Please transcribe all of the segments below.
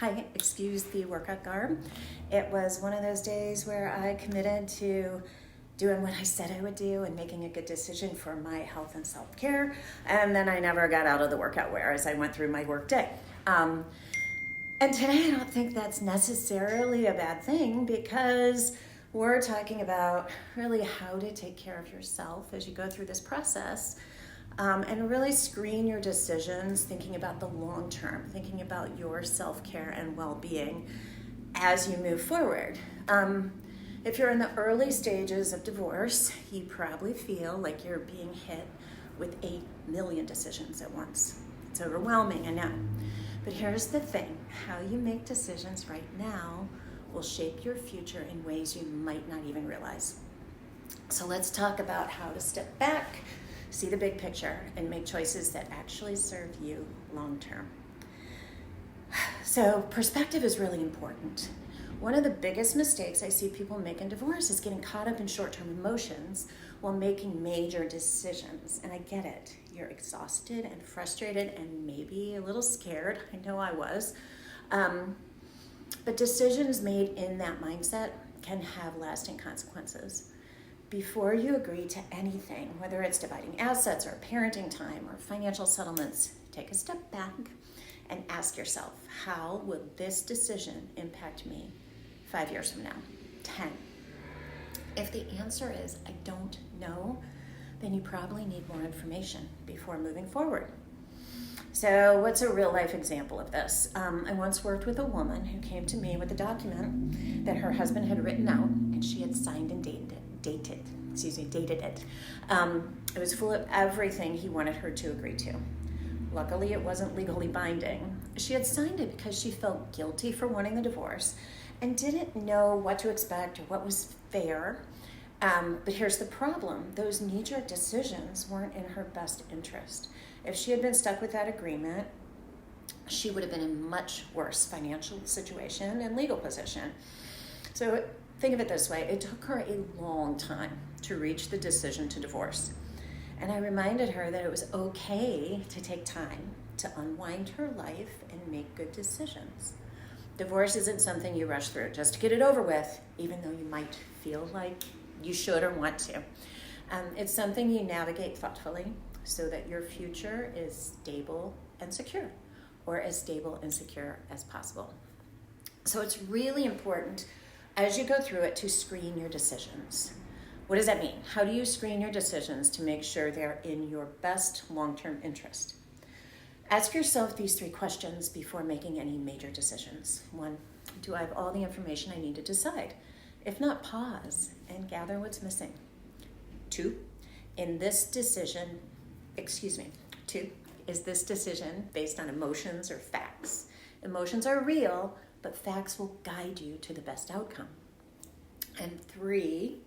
Hi, excuse the workout garb. It was one of those days where I committed to doing what I said I would do and making a good decision for my health and self-care. And then I never got out of the workout wear as I went through my work day. And today I don't think that's necessarily a bad thing because we're talking about really how to take care of yourself as you go through this process. And really screen your decisions, thinking about the long term, thinking about your self-care and well-being as you move forward. If you're in the early stages of divorce, you probably feel like you're being hit with 8 million decisions at once. It's overwhelming, I know. But here's the thing, how you make decisions right now will shape your future in ways you might not even realize. So let's talk about how to step back, see the big picture, and make choices that actually serve you long term. So perspective is really important. One of the biggest mistakes I see people make in divorce is getting caught up in short-term emotions while making major decisions. And I get it. You're exhausted and frustrated and maybe a little scared. I know I was. But decisions made in that mindset can have lasting consequences. Before you agree to anything, whether it's dividing assets or parenting time or financial settlements, take a step back and ask yourself, how will this decision impact me 5 years from now, 10? If the answer is, I don't know, then you probably need more information before moving forward. So what's a real life example of this? I once worked with a woman who came to me with a document that her husband had written out and she had signed and dated it. It was full of everything he wanted her to agree to. Luckily, it wasn't legally binding. She had signed it because she felt guilty for wanting the divorce and didn't know what to expect or what was fair. But here's the problem. Those knee-jerk decisions weren't in her best interest. If she had been stuck with that agreement, she would have been in a much worse financial situation and legal position. So think of it this way. It took her a long time to reach the decision to divorce. And I reminded her that it was okay to take time to unwind her life and make good decisions. Divorce isn't something you rush through just to get it over with, even though you might feel like you should or want to. It's something you navigate thoughtfully so that your future is stable and secure, or as stable and secure as possible. So it's really important as you go through it to screen your decisions. What does that mean? How do you screen your decisions to make sure they're in your best long-term interest? Ask yourself these 3 questions before making any major decisions. 1, do I have all the information I need to decide? If not, pause and gather what's missing. 2, is this decision based on emotions or facts? Emotions are real, but facts will guide you to the best outcome. And 3,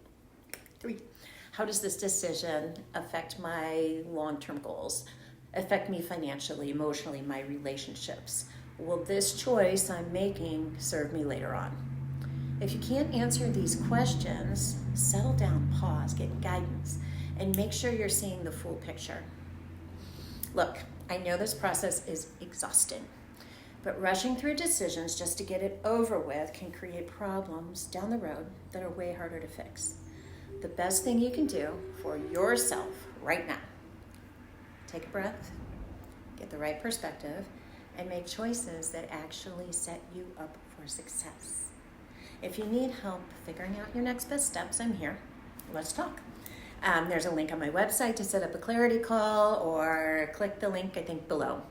how does this decision affect my long-term goals? Affect me financially, emotionally, my relationships? Will this choice I'm making serve me later on? If you can't answer these questions, settle down, pause, get guidance, and make sure you're seeing the full picture. Look, I know this process is exhausting, but rushing through decisions just to get it over with can create problems down the road that are way harder to fix. The best thing you can do for yourself right now, take a breath, get the right perspective, and make choices that actually set you up for success. If you need help figuring out your next best steps, I'm here. Let's talk. There's a link on my website to set up a clarity call, or click the link, I think, below.